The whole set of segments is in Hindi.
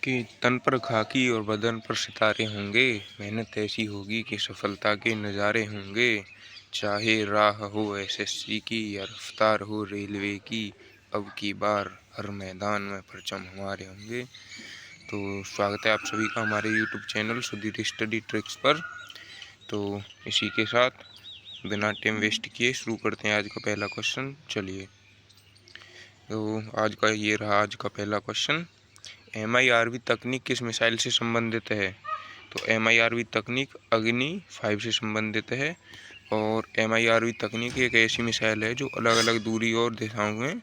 कि तन पर खाकी और बदन पर सितारे होंगे, मेहनत ऐसी होगी कि सफलता के नज़ारे होंगे। चाहे राह हो एसएससी की या रफ्तार हो रेलवे की, अब की बार हर मैदान में परचम हमारे होंगे। तो स्वागत है आप सभी का हमारे YouTube channel Sudhir study tricks पर। तो इसी के साथ बिना टाइम वेस्ट किए शुरू करते हैं आज का पहला क्वेश्चन। चलिए, तो आज का पहला क्वेश्चन, MIRV तकनीक किस मिसाइल से संबंधित है? तो MIRV तकनीक अग्नि 5 से संबंधित है। और MIRV तकनीक एक ऐसी मिसाइल है जो अलग अलग दूरी और दिशाओं में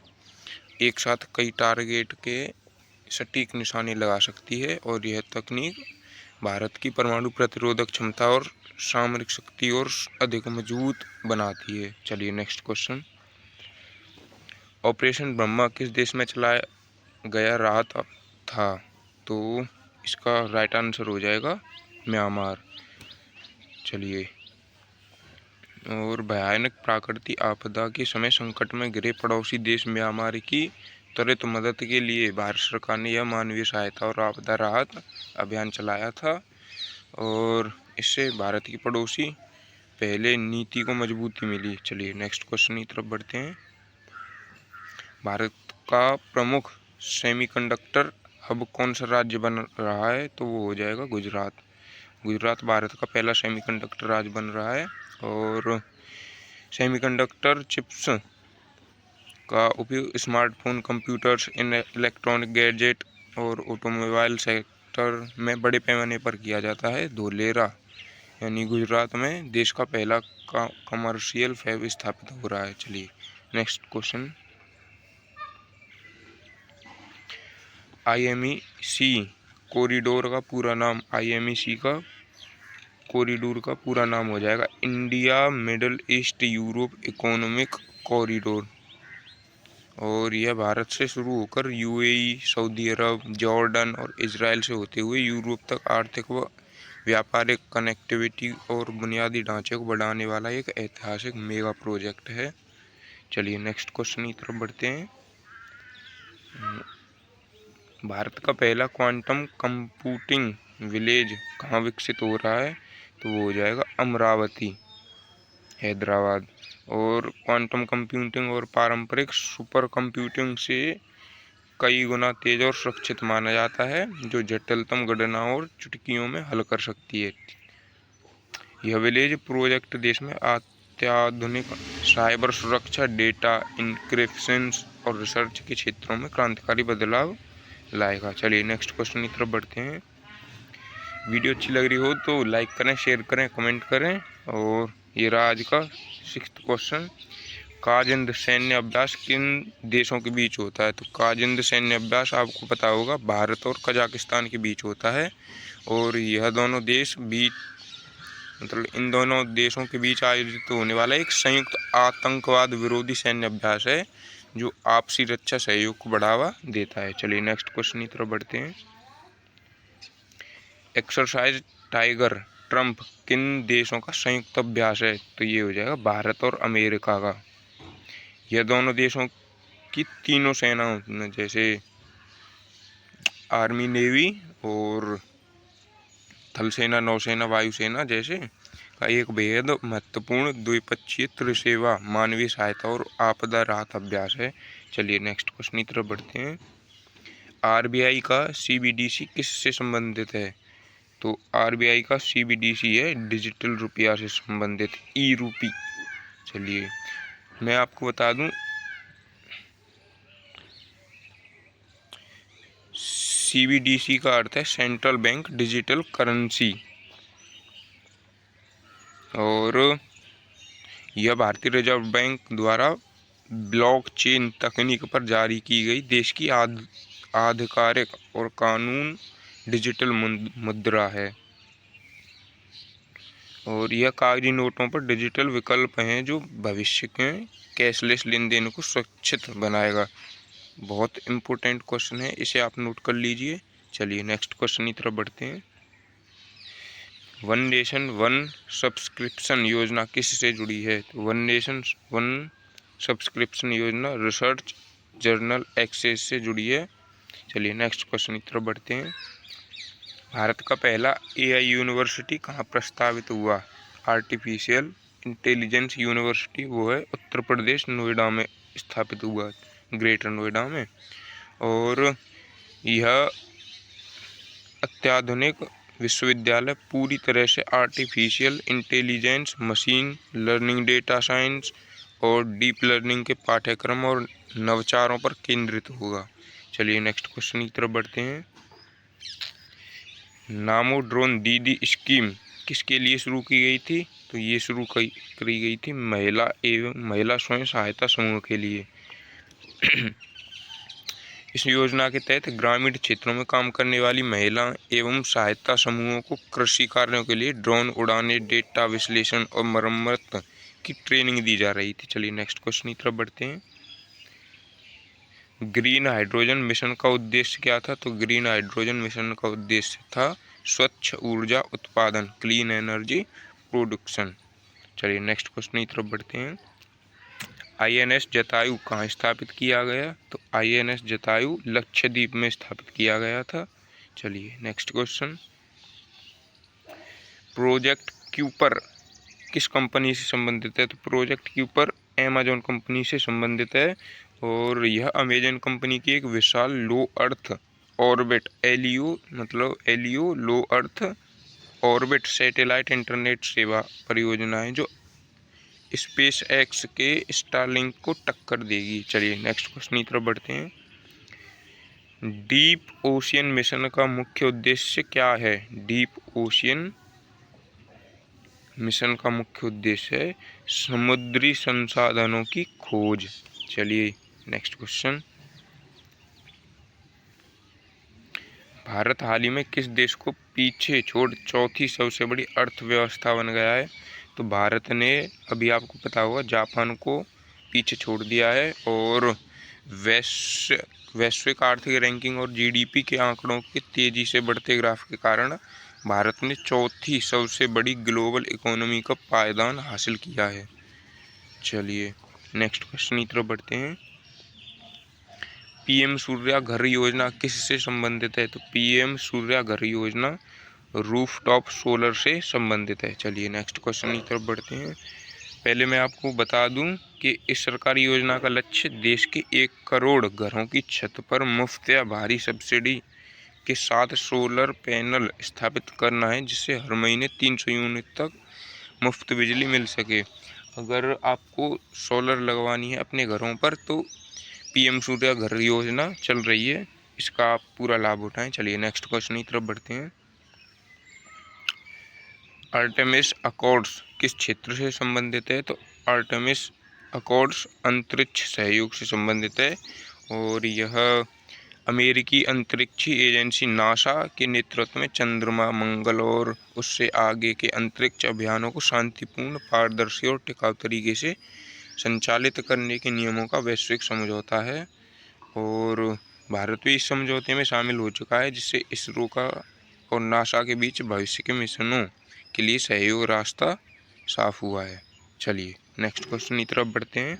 एक साथ कई टारगेट के सटीक निशाने लगा सकती है। और यह तकनीक भारत की परमाणु प्रतिरोधक क्षमता और सामरिक शक्ति और अधिक मजबूत बनाती है। चलिए नेक्स्ट क्वेश्चन, ऑपरेशन ब्रह्मा किस देश में चलाया गया रहा था? तो इसका राइट आंसर हो जाएगा म्यांमार। चलिए, और भयानक प्राकृतिक आपदा के समय संकट में घिरे पड़ोसी देश म्यांमार की त्वरित मदद के लिए भारत सरकार ने यह मानवीय सहायता और आपदा राहत अभियान चलाया था। और इससे भारत की पड़ोसी पहले नीति को मजबूती मिली। चलिए नेक्स्ट क्वेश्चन की तरफ बढ़ते हैं। भारत का प्रमुख सेमीकंडक्टर हब कौन सा राज्य बन रहा है? तो वो हो जाएगा गुजरात। गुजरात भारत का पहला सेमीकंडक्टर राज्य बन रहा है। और सेमीकंडक्टर चिप्स का उपयोग स्मार्टफोन, कंप्यूटर्स, इलेक्ट्रॉनिक गैजेट और ऑटोमोबाइल सेक्टर में बड़े पैमाने पर किया जाता है। धोलेरा यानी गुजरात में देश का पहला कमर्शियल फैब स्थापित हो रहा है। चलिए नेक्स्ट क्वेश्चन, IMEC कॉरिडोर का पूरा नाम, IMEC का कॉरिडोर का पूरा नाम हो जाएगा India middle east Europe economic corridor. और यह भारत से शुरू होकर UAE, सऊदी अरब, जॉर्डन और इजराइल से होते हुए यूरोप तक आर्थिक व व्यापारिक कनेक्टिविटी और बुनियादी ढांचे को बढ़ाने वाला एक ऐतिहासिक मेगा प्रोजेक्ट है। चलिए नेक्स्ट क्वेश्चन की तरफ बढ़ते हैं। भारत का पहला क्वांटम कंप्यूटिंग विलेज कहाँ विकसित हो रहा है? तो वो हो जाएगा अमरावती, हैदराबाद। और क्वांटम कंप्यूटिंग और पारंपरिक सुपर कंप्यूटिंग से कई गुना तेज और सुरक्षित माना जाता है, जो जटिलतम गणनाओं और चुटकियों में हल कर सकती है। यह विलेज प्रोजेक्ट देश में अत्याधुनिक साइबर सुरक्षा, डेटा इंक्रिप्शन और रिसर्च के क्षेत्रों में क्रांतिकारी बदलाव लाएगा। चलिए नेक्स्ट क्वेश्चन की तरफ बढ़ते हैं। वीडियो अच्छी लग रही हो तो लाइक करें, शेयर करें, कमेंट करें। और ये रहा आज का 6th क्वेश्चन, काजिंद सैन्य अभ्यास किन देशों के बीच होता है? तो काजिंद सैन्य अभ्यास आपको पता होगा भारत और कजाकिस्तान के बीच होता है। और यह दोनों देश इन दोनों देशों के बीच आयोजित होने वाला एक संयुक्त आतंकवाद विरोधी सैन्य अभ्यास है, जो आपसी रक्षा सहयोग को बढ़ावा देता है। चलिए नेक्स्ट क्वेश्चन की तरफ बढ़ते हैं। एक्सरसाइज टाइगर ट्रम्प किन देशों का संयुक्त अभ्यास है? तो ये हो जाएगा भारत और अमेरिका का। यह दोनों देशों की तीनों सेनाओं जैसे आर्मी, नेवी और थल सेना, नौसेना, वायुसेना जैसे का एक बेहद महत्वपूर्ण द्विपक्षीय त्रिसेवा मानवीय सहायता और आपदा राहत अभ्यास है। चलिए नेक्स्ट क्वेश्चन की तरफ बढ़ते हैं। RBI का CBDC किससे संबंधित है? तो RBI का CBDC है डिजिटल रुपया से संबंधित, ई रूपी। चलिए मैं आपको बता दूं, CBDC का अर्थ है सेंट्रल बैंक डिजिटल करेंसी। और यह भारतीय रिजर्व बैंक द्वारा ब्लॉकचेन तकनीक पर जारी की गई देश की आधिकारिक और कानून डिजिटल मुद्रा है। और यह कागजी नोटों पर डिजिटल विकल्प हैं, जो भविष्य के कैशलेस लेन देन को सुरक्षित बनाएगा। बहुत इम्पोर्टेंट क्वेश्चन है, इसे आप नोट कर लीजिए। चलिए नेक्स्ट क्वेश्चन की तरफ बढ़ते हैं। वन नेशन वन सब्सक्रिप्शन योजना किससे जुड़ी है? तो वन नेशन वन सब्सक्रिप्शन योजना रिसर्च जर्नल एक्सेस से जुड़ी है। चलिए नेक्स्ट क्वेश्चन की तरफ बढ़ते हैं। भारत का पहला AI यूनिवर्सिटी कहाँ प्रस्तावित हुआ? आर्टिफिशियल इंटेलिजेंस यूनिवर्सिटी वो है उत्तर प्रदेश नोएडा में स्थापित हुआ, ग्रेटर नोएडा में। और यह अत्याधुनिक विश्वविद्यालय पूरी तरह से artificial intelligence, machine learning, data science और डीप लर्निंग के पाठ्यक्रम और नवाचारों पर केंद्रित होगा। चलिए नेक्स्ट क्वेश्चन की तरफ बढ़ते हैं। नामो ड्रोन दीदी स्कीम किसके लिए शुरू की गई थी? तो ये शुरू करी गई थी महिला स्वयं सहायता समूह के लिए। इस योजना के तहत ग्रामीण क्षेत्रों में काम करने वाली महिला एवं सहायता समूहों को कृषि कार्यों के लिए ड्रोन उड़ाने, डेटा विश्लेषण और मरम्मत की ट्रेनिंग दी जा रही थी। चलिए नेक्स्ट क्वेश्चन की तरफ बढ़ते हैं। ग्रीन हाइड्रोजन मिशन का उद्देश्य क्या था? तो ग्रीन हाइड्रोजन मिशन का उद्देश्य था स्वच्छ ऊर्जा उत्पादन, क्लीन एनर्जी प्रोडक्शन। चलिए नेक्स्ट क्वेश्चन की तरफ बढ़ते हैं। INS जटायु कहाँ स्थापित किया गया? तो INS जटायु लक्षद्वीप में स्थापित किया गया था। चलिए नेक्स्ट क्वेश्चन। प्रोजेक्ट क्यूपर किस कंपनी से संबंधित है? तो प्रोजेक्ट क्यूपर अमेजॉन कंपनी से संबंधित है और यह अमेजॉन कंपनी की एक विशाल लो अर्थ ऑर्बिट LEO लो अर्थ ऑर्बिट सैटेलाइट इंटरनेट सेवा परियोजना है जो स्पेस एक्स के स्टारलिंक को टक्कर देगी। चलिए नेक्स्ट क्वेश्चन की तरफ बढ़ते हैं। डीप ओशियन मिशन का मुख्य उद्देश्य क्या है? डीप ओशियन मिशन का मुख्य उद्देश्य है समुद्री संसाधनों की खोज। चलिए नेक्स्ट क्वेश्चन। भारत हाल ही में किस देश को पीछे छोड़ चौथी सबसे बड़ी अर्थव्यवस्था बन गया है? तो भारत ने, अभी आपको पता होगा, जापान को पीछे छोड़ दिया है और वैश्विक आर्थिक रैंकिंग और GDP के आंकड़ों के तेजी से बढ़ते ग्राफ के कारण भारत ने चौथी सबसे बड़ी ग्लोबल इकोनॉमी का पायदान हासिल किया है। चलिए नेक्स्ट क्वेश्चन की तरफ बढ़ते हैं। PM सूर्या घर योजना किससे संबंधित है? तो PM सूर्या घर योजना रूफटॉप सोलर से संबंधित है। चलिए नेक्स्ट क्वेश्चन की तरफ बढ़ते हैं। पहले मैं आपको बता दूं कि इस सरकारी योजना का लक्ष्य देश के 1 करोड़ घरों की छत पर मुफ्त या भारी सब्सिडी के साथ सोलर पैनल स्थापित करना है, जिससे हर महीने 300 यूनिट तक मुफ्त बिजली मिल सके। अगर आपको सोलर लगवानी है अपने घरों पर तो PM सूर्या घर योजना चल रही है, इसका आप पूरा लाभ उठाएं। चलिए नेक्स्ट क्वेश्चन की तरफ बढ़ते हैं। आर्टेमिस अकॉर्ड्स किस क्षेत्र से संबंधित है? तो आर्टेमिस अकॉर्ड्स अंतरिक्ष सहयोग से संबंधित है और यह अमेरिकी अंतरिक्ष एजेंसी नासा के नेतृत्व में चंद्रमा, मंगल और उससे आगे के अंतरिक्ष अभियानों को शांतिपूर्ण, पारदर्शी और टिकाऊ तरीके से संचालित करने के नियमों का वैश्विक समझौता है और भारत भी इस समझौते में शामिल हो चुका है, जिससे इसरो का और नासा के बीच भविष्य के मिशनों के लिए सहयोग रास्ता साफ हुआ है। चलिए नेक्स्ट क्वेश्चन की तरफ बढ़ते हैं।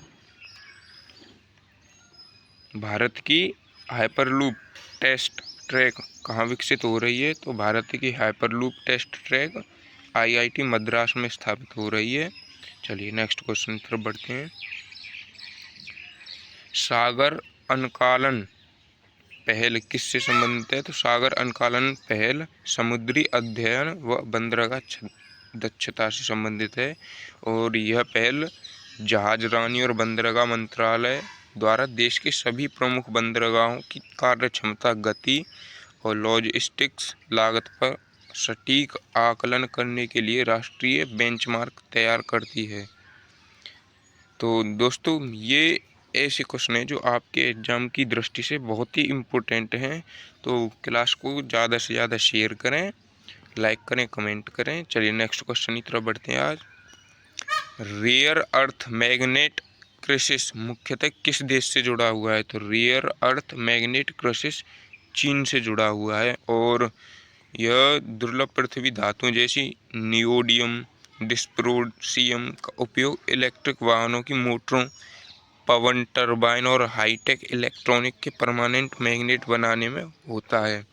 भारत की हाइपरलूप टेस्ट ट्रैक कहाँ विकसित हो रही है? तो भारत की hyperloop test track IIT Madras में स्थापित हो रही है। चलिए नेक्स्ट क्वेश्चन की तरफ बढ़ते हैं। सागर अनकालन पहल किससे संबंधित है? तो सागर अनकालन पहल समुद्री अध्ययन व बंदरगाह दक्षता से संबंधित है और यह पहल जहाजरानी और बंदरगाह मंत्रालय द्वारा देश के सभी प्रमुख बंदरगाहों की कार्यक्षमता, गति और लॉजिस्टिक्स लागत पर सटीक आकलन करने के लिए राष्ट्रीय बेंचमार्क तैयार करती है। तो दोस्तों ये ऐसे क्वेश्चन है जो आपके एग्ज़ाम की दृष्टि से बहुत ही इम्पोर्टेंट हैं। तो क्लास को ज़्यादा से ज़्यादा शेयर करें, लाइक करें, कमेंट करें। चलिए नेक्स्ट क्वेश्चन की तरफ बढ़ते हैं। आज रेयर अर्थ मैग्नेट क्राइसिस मुख्यतः किस देश से जुड़ा हुआ है? तो रेयर अर्थ मैग्नेट क्राइसिस चीन से जुड़ा हुआ है और यह दुर्लभ पृथ्वी धातुओं जैसी नियोडियम, डिस्प्रोसियम का उपयोग इलेक्ट्रिक वाहनों की मोटरों, पवन टरबाइन और हाईटेक इलेक्ट्रॉनिक के परमानेंट मैग्नेट बनाने में होता है।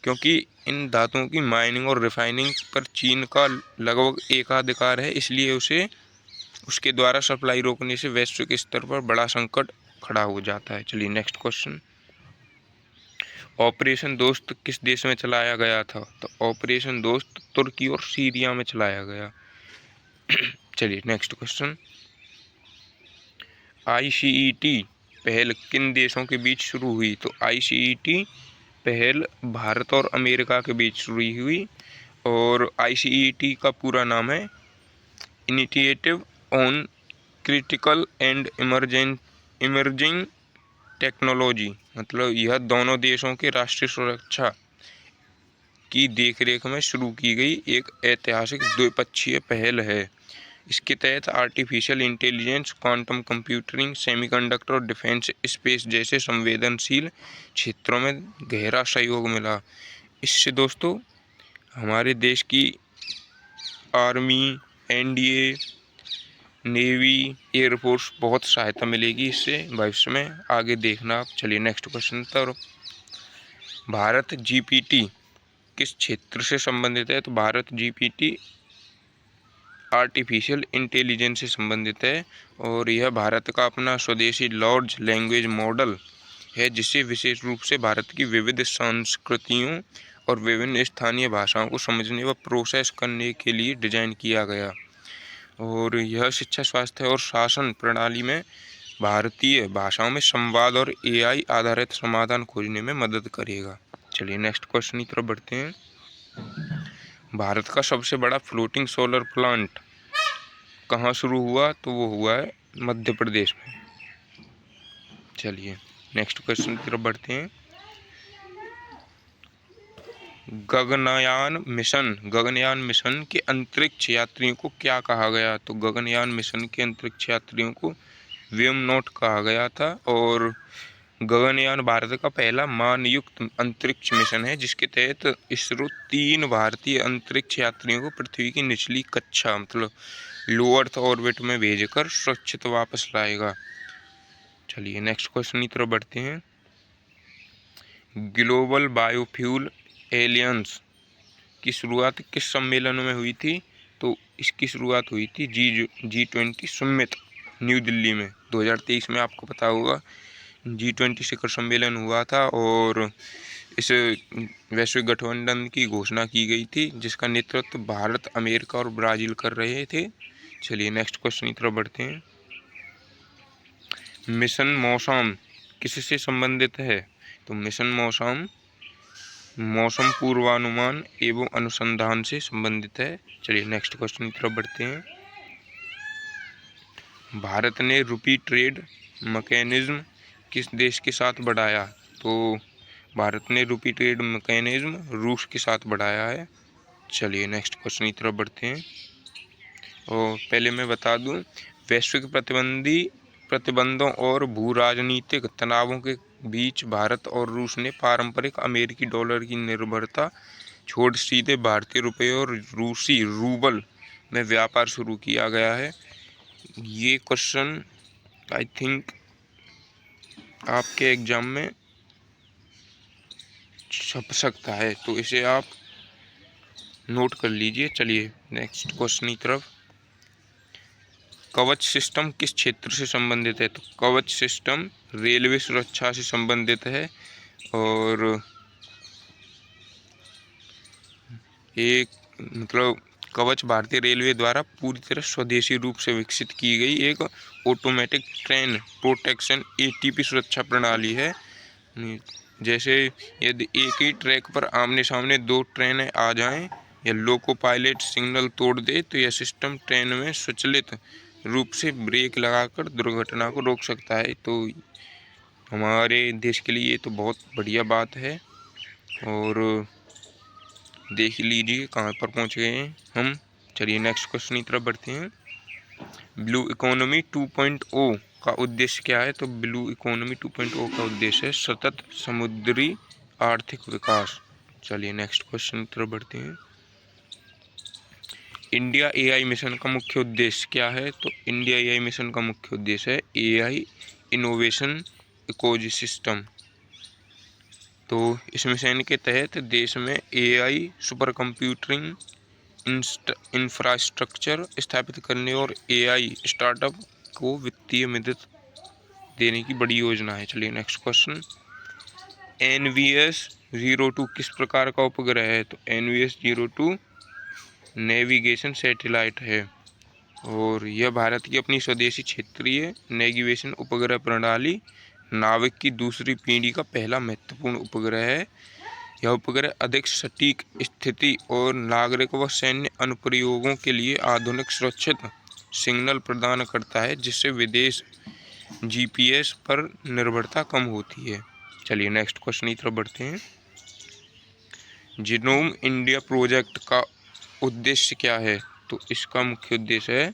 क्योंकि इन धातुओं की माइनिंग और रिफाइनिंग पर चीन का लगभग एकाधिकार है, इसलिए उसे उसके द्वारा सप्लाई रोकने से वैश्विक स्तर पर बड़ा संकट खड़ा हो जाता है। चलिए नेक्स्ट क्वेश्चन, ऑपरेशन दोस्त किस देश में चलाया गया था? तो ऑपरेशन दोस्त तुर्की और सीरिया में चलाया गया। चलिए नेक्स्ट क्वेश्चन, आईसीईटी पहल किन देशों के बीच शुरू हुई? तो आईसीईटी पहल भारत और अमेरिका के बीच शुरू हुई और आईसीईटी का पूरा नाम है initiative on critical and emerging technology. मतलब यह दोनों देशों के राष्ट्रीय सुरक्षा की देखरेख में शुरू की गई एक ऐतिहासिक द्विपक्षीय पहल है। इसके तहत artificial intelligence, quantum computing, semiconductor और डिफेंस स्पेस जैसे संवेदनशील क्षेत्रों में गहरा सहयोग मिला। इससे दोस्तों हमारे देश की आर्मी, एनडीए, नेवी, एयरफोर्स बहुत सहायता मिलेगी इससे भविष्य में, आगे देखना आप। चलिए नेक्स्ट क्वेश्चन पर, भारत जीपीटी किस क्षेत्र से संबंधित है? तो भारत जीपीटी आर्टिफिशियल इंटेलिजेंस से संबंधित है और यह भारत का अपना स्वदेशी लार्ज लैंग्वेज मॉडल है, जिसे विशेष रूप से भारत की विविध संस्कृतियों और विभिन्न स्थानीय भाषाओं को समझने व प्रोसेस करने के लिए डिजाइन किया गया। और यह शिक्षा, स्वास्थ्य और शासन प्रणाली में भारतीय भाषाओं में संवाद और एआई आधारित समाधान खोजने में मदद करेगा। चलिए नेक्स्ट क्वेश्चन की तरफ बढ़ते हैं, भारत का सबसे बड़ा फ्लोटिंग सोलर प्लांट कहाँ शुरू हुआ? तो वो हुआ है मध्य प्रदेश में। चलिए नेक्स्ट क्वेश्चन की तरफ बढ़ते हैं, गगनयान मिशन के अंतरिक्ष यात्रियों को क्या कहा गया? तो गगनयान मिशन के अंतरिक्ष यात्रियों को व्योमनॉट कहा गया था। और गगनयान भारत का पहला मानयुक्त अंतरिक्ष मिशन है, जिसके तहत इसरो 3 भारतीय अंतरिक्ष यात्रियों को पृथ्वी की निचली कक्षा मतलब लो अर्थ ऑर्बिट में भेजकर सुरक्षित वापस लाएगा। चलिए नेक्स्ट क्वेश्चन की तरफ बढ़ते हैं, ग्लोबल बायोफ्यूल एलियंस की शुरुआत किस सम्मेलन में हुई थी? तो इसकी शुरुआत हुई थी G20 समिट न्यू दिल्ली में 2023 में। आपको पता होगा G20 शिखर सम्मेलन हुआ था और इस वैश्विक गठबंधन की घोषणा की गई थी, जिसका नेतृत्व भारत, अमेरिका और ब्राज़ील कर रहे थे। चलिए नेक्स्ट क्वेश्चन की तरफ बढ़ते हैं, मिशन मौसम किससे संबंधित है? तो मिशन मौसम मौसम पूर्वानुमान एवं अनुसंधान से संबंधित है। चलिए नेक्स्ट क्वेश्चन की तरफ बढ़ते हैं, भारत ने रुपी ट्रेड मैकेनिज्म किस देश के साथ बढ़ाया? तो भारत ने रुपी ट्रेड मैकेनिज्म रूस के साथ बढ़ाया है। चलिए नेक्स्ट क्वेश्चन की तरफ बढ़ते हैं, और पहले मैं बता दूं, वैश्विक प्रतिबंधों और भू राजनीतिक तनावों के बीच भारत और रूस ने पारंपरिक अमेरिकी डॉलर की निर्भरता छोड़ सीधे भारतीय रुपये और रूसी रूबल में व्यापार शुरू किया गया है। ये क्वेश्चन आई थिंक आपके एग्जाम में छप सकता है, तो इसे आप नोट कर लीजिए। चलिए नेक्स्ट क्वेश्चन की तरफ, कवच सिस्टम किस क्षेत्र से संबंधित है? तो कवच सिस्टम रेलवे सुरक्षा से संबंधित है और एक मतलब कवच भारतीय रेलवे द्वारा पूरी तरह स्वदेशी रूप से विकसित की गई एक ऑटोमेटिक ट्रेन प्रोटेक्शन एटीपी सुरक्षा प्रणाली है। जैसे यदि एक ही ट्रैक पर आमने सामने 2 ट्रेनें आ जाएं या लोको पायलट सिग्नल तोड़ दे, तो यह सिस्टम ट्रेन में स्वचालित रूप से ब्रेक लगाकर दुर्घटना को रोक सकता है। तो हमारे देश के लिए तो बहुत बढ़िया बात है। और देख लीजिए कहाँ पर पहुँच गए हैं हम। चलिए नेक्स्ट क्वेश्चन की तरफ बढ़ते हैं, ब्लू इकोनॉमी 2.0 का उद्देश्य क्या है? तो ब्लू इकोनॉमी 2.0 का उद्देश्य है सतत समुद्री आर्थिक विकास। चलिए नेक्स्ट क्वेश्चन की तरफ बढ़ते हैं, इंडिया एआई मिशन का मुख्य उद्देश्य क्या है? तो इंडिया एआई मिशन का मुख्य उद्देश्य है एआई इनोवेशन इकोसिस्टम। तो इस मिशन के तहत देश में एआई सुपर कंप्यूटिंग इंफ्रास्ट्रक्चर स्थापित करने और एआई स्टार्टअप को वित्तीय मदद देने की बड़ी योजना है। चलिए नेक्स्ट क्वेश्चन। NVS-02 किस प्रकार का उपग्रह है? तो NVS-02 नेविगेशन सैटेलाइट है और यह भारत की अपनी स्वदेशी क्षेत्रीय नेविगेशन उपग्रह प्रणाली नाविक की दूसरी पीढ़ी का पहला महत्वपूर्ण उपग्रह है। यह उपग्रह अधिक सटीक स्थिति और नागरिक व सैन्य अनुप्रयोगों के लिए आधुनिक सुरक्षित सिग्नल प्रदान करता है, जिससे विदेश GPS पर निर्भरता कम होती है। चलिए नेक्स्ट क्वेश्चन की तरफ बढ़ते हैं। जीनोम इंडिया प्रोजेक्ट का उद्देश्य क्या है? तो इसका मुख्य उद्देश्य है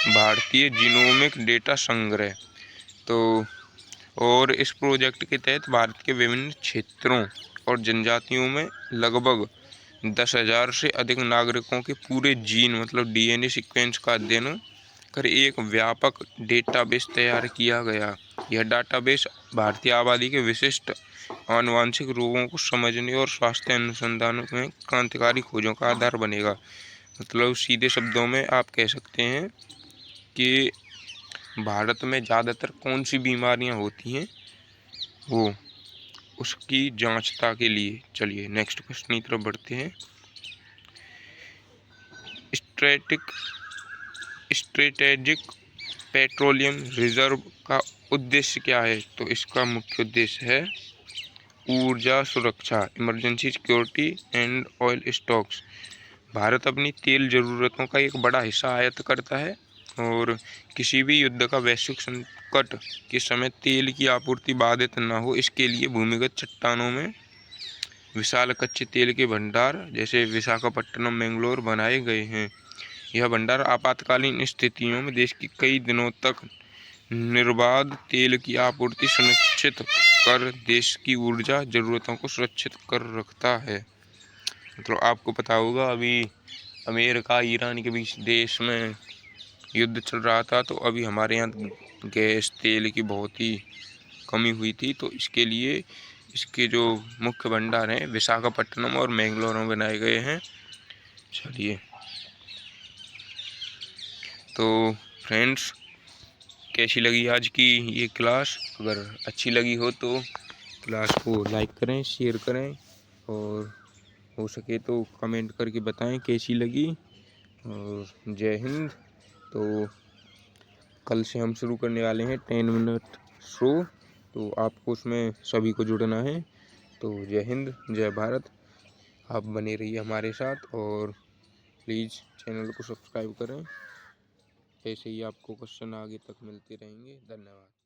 भारतीय जीनोमिक डेटा संग्रह। तो और इस प्रोजेक्ट के तहत भारत के विभिन्न क्षेत्रों और जनजातियों में लगभग 10,000 से अधिक नागरिकों के पूरे जीन मतलब DNA सीक्वेंस का अध्ययन कर एक व्यापक डेटाबेस तैयार किया गया। यह डेटाबेस भारतीय आबादी के विशिष्ट आनुवंशिक रोगों को समझने और स्वास्थ्य अनुसंधान में क्रांतिकारी खोजों का आधार बनेगा। मतलब सीधे शब्दों में आप कह सकते हैं कि भारत में ज़्यादातर कौन सी बीमारियां होती हैं वो उसकी जांचता के लिए। चलिए नेक्स्ट क्वेश्चन की तरफ बढ़ते हैं। स्ट्रेटेजिक पेट्रोलियम रिजर्व का उद्देश्य क्या है? तो इसका मुख्य उद्देश्य है ऊर्जा सुरक्षा, emergency security and oil stocks. Bharat अपनी तेल ज़रूरतों का एक बड़ा हिस्सा आयात करता है और किसी भी युद्ध का वैश्विक संकट के समय तेल की आपूर्ति बाधित न हो, इसके लिए भूमिगत चट्टानों में विशाल कच्चे तेल के भंडार जैसे विशाखापट्टनम, मैंगलोर बनाए गए हैं। यह भंडार आपातकालीन स्थितियों में देश की कई दिनों तक निर्बाध तेल की आपूर्ति सुनिश्चित कर देश की ऊर्जा ज़रूरतों को सुरक्षित कर रखता है। तो आपको पता होगा अभी अमेरिका ईरान के बीच देश में युद्ध चल रहा था, तो अभी हमारे यहाँ गैस तेल की बहुत ही कमी हुई थी। तो इसके लिए इसके जो मुख्य भंडार हैं विशाखापट्टनम और मैंगलोर में बनाए गए हैं। चलिए तो फ्रेंड्स, कैसी लगी आज की ये क्लास? अगर अच्छी लगी हो तो क्लास को लाइक करें, शेयर करें और हो सके तो कमेंट करके बताएं कैसी लगी। और जय हिंद। तो कल से हम शुरू करने वाले हैं 10 मिनट शो, तो आपको उसमें सभी को जुड़ना है। तो जय हिंद, जय भारत। आप बने रहिए हमारे साथ और प्लीज़ चैनल को सब्सक्राइब करें। ऐसे ही आपको क्वेश्चन आगे तक मिलते रहेंगे। धन्यवाद।